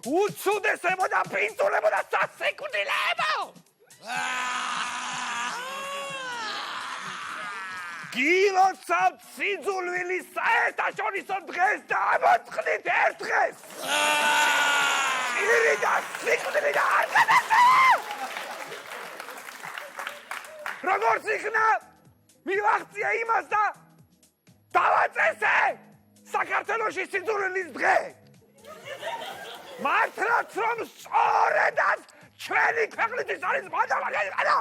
უცუდესებო და პინწულებო და სასიკვდილეებო გილოცავთ სიძულვილის საერთაშორისო დღეს და ამოწყდით ერთ დღეს ჭირი და სიკვდილი და არ გადასა როგორც იქნა მივაღწია იმას და დავაწესე საქართველოში სიძულვილის დღე მართლაც რომ სწორედაც ჩვენი ქვეყნისთვის არის მადამაგანა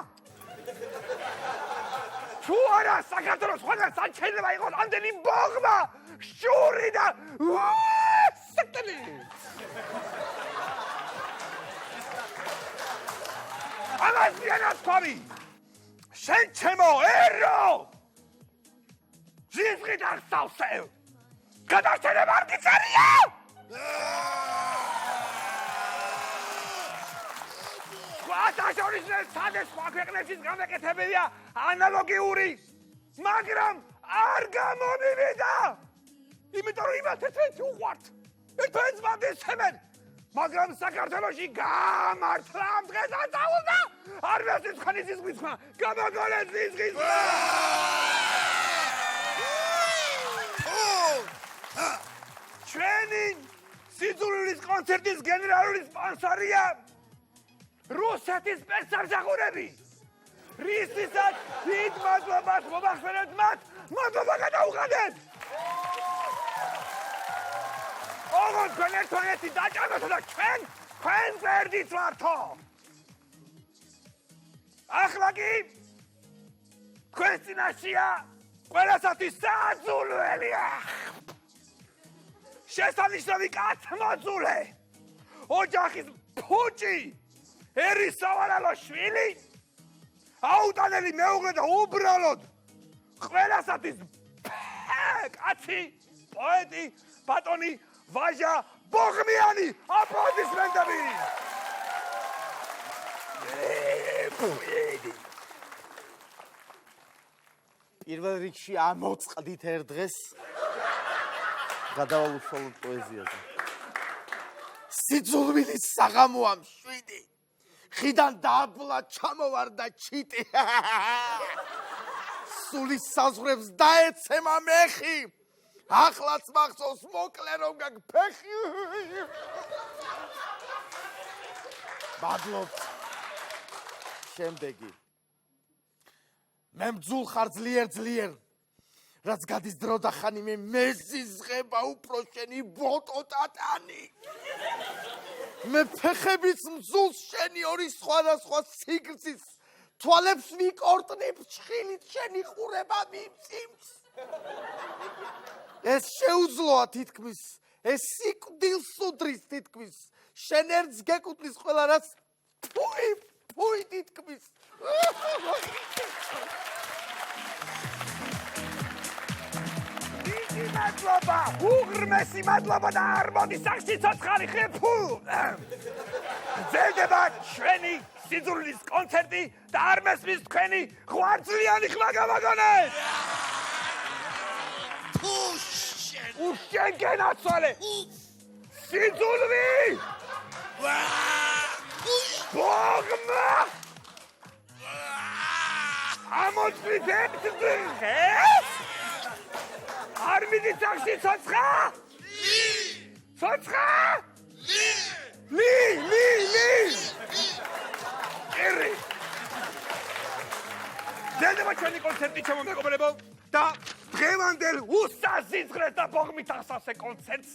თუ არა საქართველოს სხვაგან შეიძლება იყოს ამდენი ბოღმა შური და სექტელი ამას ვიანად ქვავი შენ ჩემო ერო ზიზღით აღსავსევ გადარჩენება არ გიწერია სხვადასხვა სხვადასხვა ქვეყნებშიც გამეკეთებელია ანალოგიური მაგრამ არ გამომივიდა იმიტომ რომ იმათ ერთმანეთს უყვართ ერთმანეთს მანდისებენ მაგრამ საქართველოში გამართლა ამ დღეს აწაულდა არ მესწრებს ხანი ზიზღვის ხმა გამოგონეთ ზიზღვის ხმა ჩვენი სიძულვილის კონცერტის გენერალური სპონსორია რუსეთის სპეცსამსახურები რისთვისაც დიდ მადლობას მოვახსენებთ მათ მადლობა გადაუხადეთ ოღონდ თქვენ ერთმანეთი დაჭამეთო და ჩვენ გვერდით ვართო ახლა კი თქვენს წინაშეა ყველასათვის საძულველია შესანიშნავი კაცმოძულე ოჯახის ფუჭი ერის სავალალო შვილი აუტანელი მეუღლე და უბრალოდ ყველასათვის კაცი პოეტი ბატონი ვაჟა ბოღმიანი აპლოდისმენტები პირველ რიგში ამოწყდით ერთ დღეს გადავალ პოეზიაზე სიძულვილის საღამოა მშვიდი ხიდან დაბლა ჩამოვარდა ჩიტი სულის საზღვრებს დაეცემა მეხი ახლაც მახსოვს მოკლე რომ გაგფეხი მადლობთ შემდეგი მე მძულხარ ძლიერ რაც გადის დრო და ხანი მე მეზიზღება უფრო შენი ბოტო ტატანი მე ფეხებიც მძულს შენი ორი სხვადასხვა სიგრძის თვალებს ვიკორტნებ ჩხილით შენი ხურება მიმწიმს ეს შეუძლოა თითქმის ეს სიკვდილს უდრის თითქმის შენ ერთს გეკუთვნის ყველა რაც ფუი თითქმის მადლობა, უღრმესი მადლობა და არ მოდი სახში ცოცხალი ხე ფუ. გრძელდება ჩვენი სიძულვილის კონცერტი და არ მესმის თქვენი ღვაწლიანი ხმა გამოგონეთ. უშენ გენაცვალე. სიძულვი. ბოღმა. ამოწვით ერთ დღეს. არ მიდით სახში ცოცხა? ცოცხა? ლი! ერი! ძელდება ჩვენი კონცერტი ჩემო მეგობრებო და დღევანდელ უსასიძღრეს და ბოღმით ახსავსე კონცერტს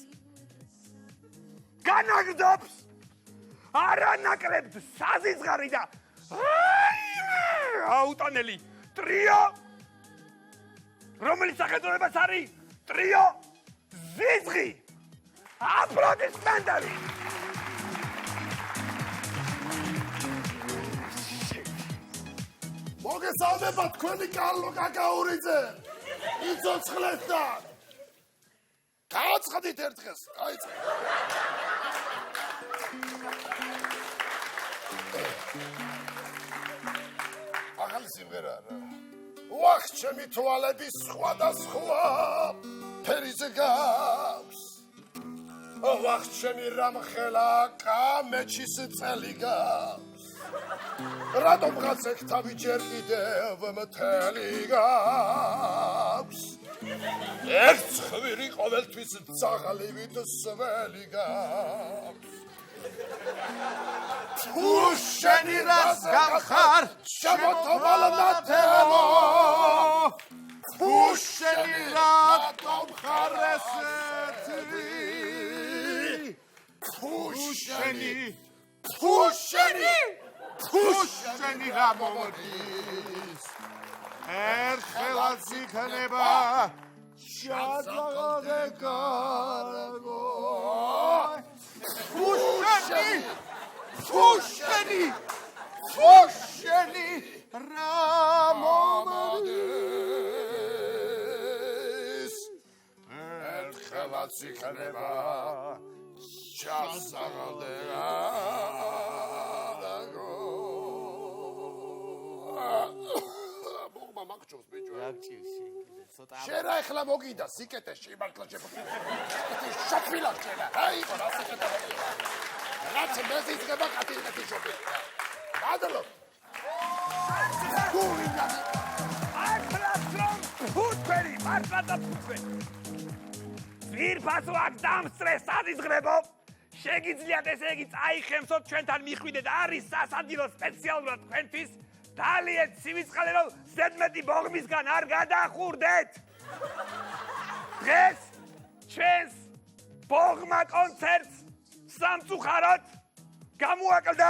განაგრძობს არანაკლებთ საზიძღარი და აუტანელი ტრიო რომელიც სახელწოდებაც არის ტრიო ზიზღი აპლოდისმენტები მოგესალმება თქვენი კარლო კაკაურიძე იცოცხლეთ და გააცხადით ერთ დღეს გაიწყეთ ახალი სიმღერა რა ვახ ჩემი თვალები სხვადასხვა ფერიზე გაქვს ვახჩემი რამხელა კამეჩის წელი გავს რატომ გაცექ თავი ჯერ კიდევ მთელი გავს ერთ ხვირი ყოველთვის ძაღლივით სველი გავს თუ შენი რას გამხარ შემოთვალ ნათელო თუ შენი რატომ ხარ ესეთი Pusheni ra momoris erxelats ikნება შადაღე კარგო Pusheni ra momoris erxelats ikნება შადაღე მაგჭოს ბიჭო. რაკჭირს ცოტა. შერა ეხლა მოგიდა სიკეთეში მართლა შეფიქრე. შოფილა შენა. აი იყო რა სიკეთე. რაც მეზის გება კატილკატი შოფი. გადალო. გულინა. აკრასრომ ფუტფერი მართლა და ფუტფერი. ვირფასო აქ დამსწრეს ადიზღრებო. შეგიძლიათ ესე იგი წაიხემსოთ ჩვენთან მიხვიდეთ არის სასადილო სპეციალურად თქვენთვის. Daliet siviწყალე რომ ზედმეტი ბოღმისგან არ გადახურდეთ. დღეს ჩვენს ბოღმა კონცერტს სამწუხაროდ გამოაკლდა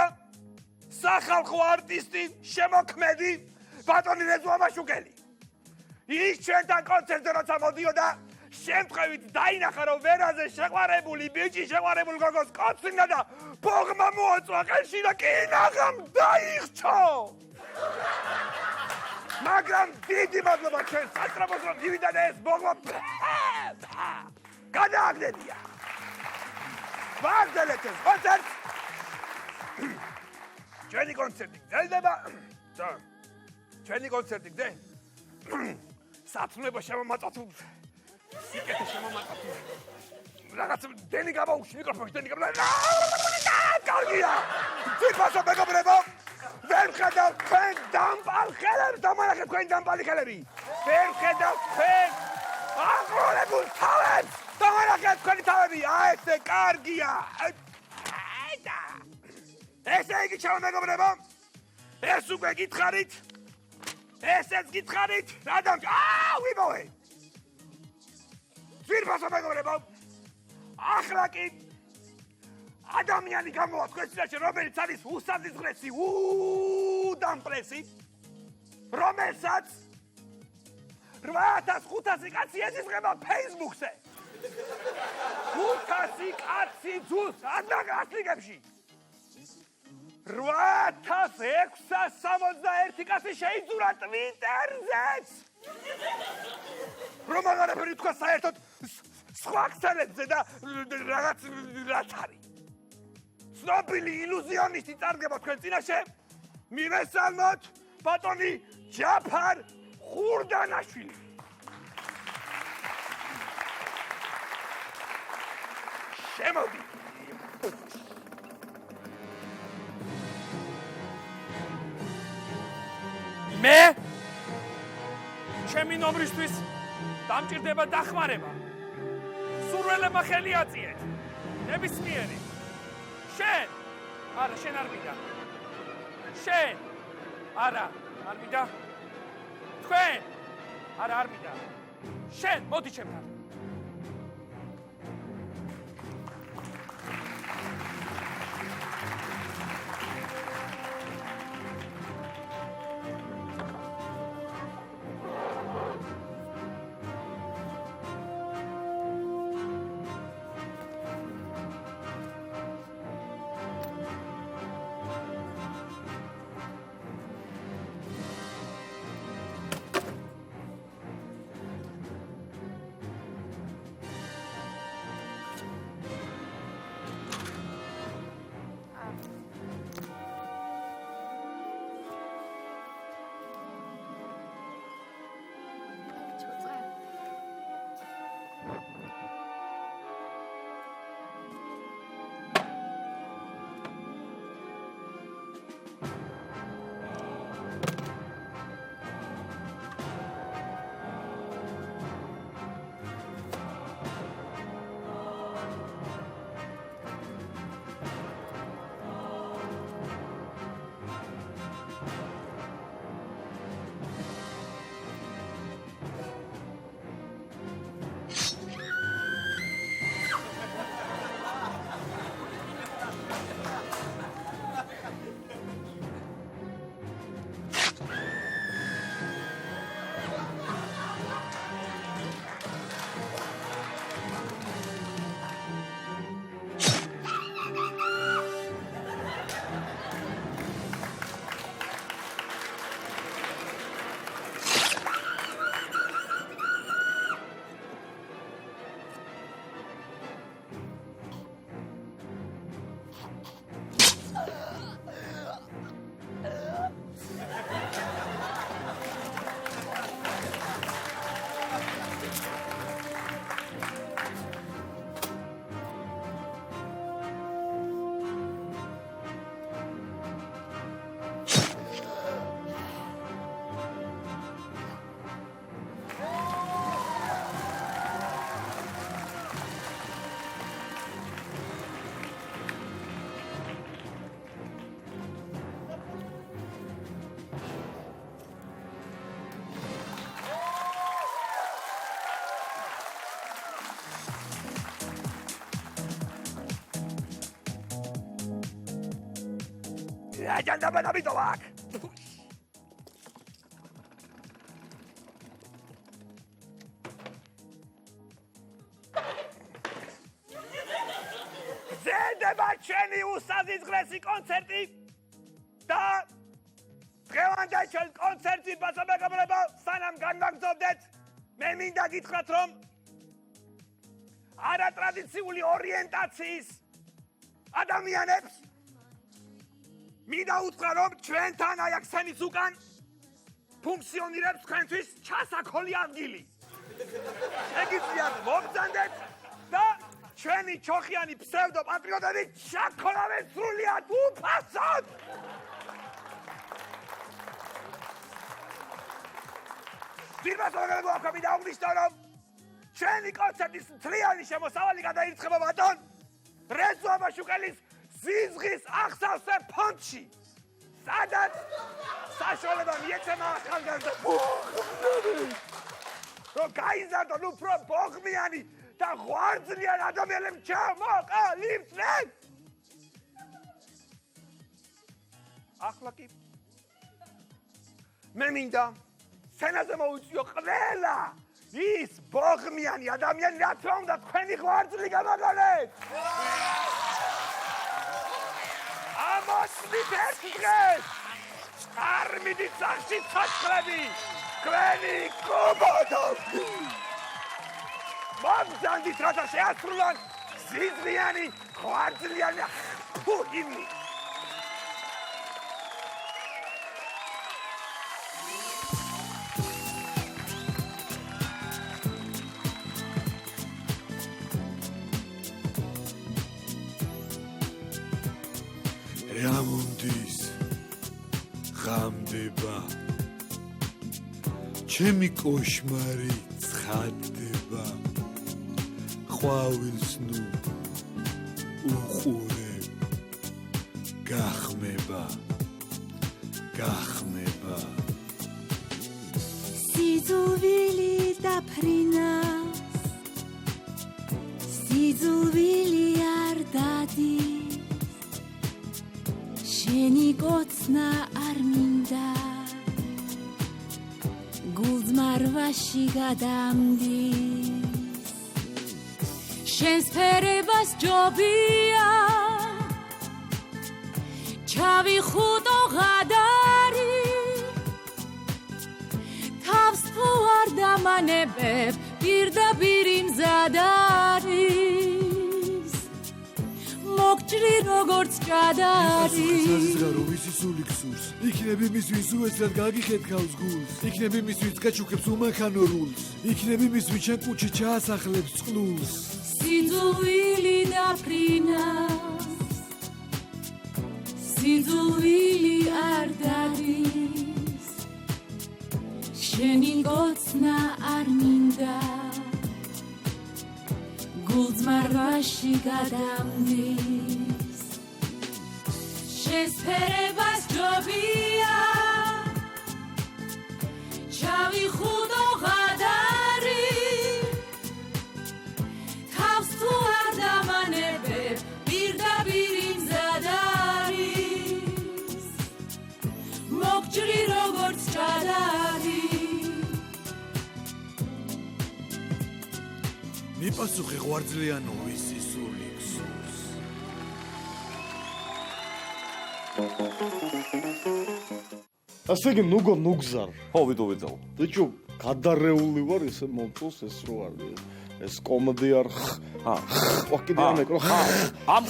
სახალხო არტისტი შემოქმედი ბატონი რეზვა მაშუკელი. ის ჩვენთან კონცერტზე როცა მოდიოდა შემთხვევით დაინახა რომ ვერაზე შეყვარებული ბიჭი შეყვარებულ გოგოს კოცნიდა და ბოღმა მოაწვა ხელში და კინაღამ დაიხჩო. მაგრამ დიდი მადლობა ჩვენ სატრაპოს რომ მივიდა და ეს ბოღმა გადააგდებია. ვაგრძელეთ ეს კონცერტს. ჩვენი კონცერტი გრძელდება. ჩვენი კონცერტი საცნუება შემომაწვათულ სიკეთე შემომაწვათულ რაღაც დენი გამაუში მიკროფონში დენი გამაუში კარგია ძირფასო მეგობრებო ვერ ხედავ თქვენ დამპალ ხელებს დამანახეთ თქვენი დამპალი ხელები ვერ ხედავ თქვენ აღროლებულ თავებს დამანახეთ თქვენი თავები ესე კარგია ესე იგი ჩემო მეგობრებო ეს უკვე გითხარით ესეც გითხარით რადგან ვიმოვე ძირფასო მეგობრებო ახლა კი ადამიანი გამოვა თქვენს წინაშე რომელიც არის უსაზიზღრესი უდამპლესი რომელსაც 8500 კაცი ეზიზღება Facebook-ზე 500 კაცი ძუს ადაგასლიგებში 8661 კაცი შეიძურა Twitter-ზეც რომ აღარაფერი თქვა საერთოდ სხვა ქსელებზე და რაღაც რაც არის ცნობილი ილუზიონისტი წარგება თქვენ წინაშე მივესალმოთ ბატონი ჯაფარ ხურდანაშვილი შემოდი მე ჩემი ნომრისთვის დამჭირდება დახმარება სურველებმა ხელი აწიეთ ნებისმიერი შენ არა შენ არ მინდა შენ არა არ მინდა თქვენ არა არ მინდა შენ მოდი ჩემთან აჯანდაბა დამიტოვა აქ. გრძელდება ჩვენი უსაზღვრესი კონცერტი და დღევანდელ ჩვენ კონცერტში ბასაბეგაბრება სანამ განვაგრძობდეთ მე მინდა გითხრათ რომ არატრადიციული ორიენტაციის ადამიანებს მინდა უთხრა რომ ჩვენთან აი აქ სცენის უკან ფუნქციონირებს თქვენთვის ჩასაქოლი ადგილი ეგეც მოგწანდეთ და ჩვენი ჩოხიანი ფსევდო პატრიოტები ჩაქოლავენ სრულიად უფასოდ ძირბას მოგებო აქ მინდა აღნიშნო რომ ჩვენი კონცერტის მთლიანი შემოსავალი გადაირიცხება ბატონ რეზო აბაშუკელის ზიზღის აღსავსე ფონდში სადაც საშუალება მიეცემა ახალგაზრდა რომ გაიზარდონ უფრო ბოღმიანი და ღვიძლიან ადამიანებს ჩამოყალიბდნენ ახლა კი მე მინდა სცენაზე მოვიწვიო ყველა ის ბოღმიანი ადამიანი რაც უნდა თქვენი ღვაწლი გამაგონეთ ამოსვლით ერთ დღეს არ მიდით სახში ცოცხლები თქვენი კუბოდობი მოგზანდით რათა შეასრულონ ზიზღიანი ღვაწლიანი ჰიმნი რამონდის ღამდება ჩემი კოშმარი ცხადდება ყვავილს ნუ უყურე გახმება სიძულვილი დაფრინავს სიძულვილი არ დადის შენი კოცნა არ მინდა გულძმარვაში გადამდის შენს ფერებას ჯობია ჩავიხუტო ღადარი თავს თუ არ დამანებებ პირდაპირ მზად არის მოგჭრი როგორც ჭადარი საზღარო ვისი სული გსურს იქნები მისთვის უეცრად გაგიხეთქავს გულს იქნები მისთვის გაჩუქებს უმანქანო რულს იქნები მისთვის ჩემ კუჩი ჩაასახლებს წყლულს სიძულვილი დაფრინავს სიძულვილი არ დადის შენი კოცნა არ მინდა გულძმარვაში გადამდის შენს ფერებას ჯობია ჩავიხუტო ღადარი თავს თუ არ დამანებებ პირდაპირ მზად არის მოგჭრი როგორც ჭადარი მიპასუხე ღვიძლიანო ვისი სული გსურს ასე იგი ნუგო ნუგზარ ხო ვიდოვიძალ ბიჭო გადარეული ვარ ესე მომწონს ეს რო არის ეს კომედი არ ვაკიდე ამეკრო ამ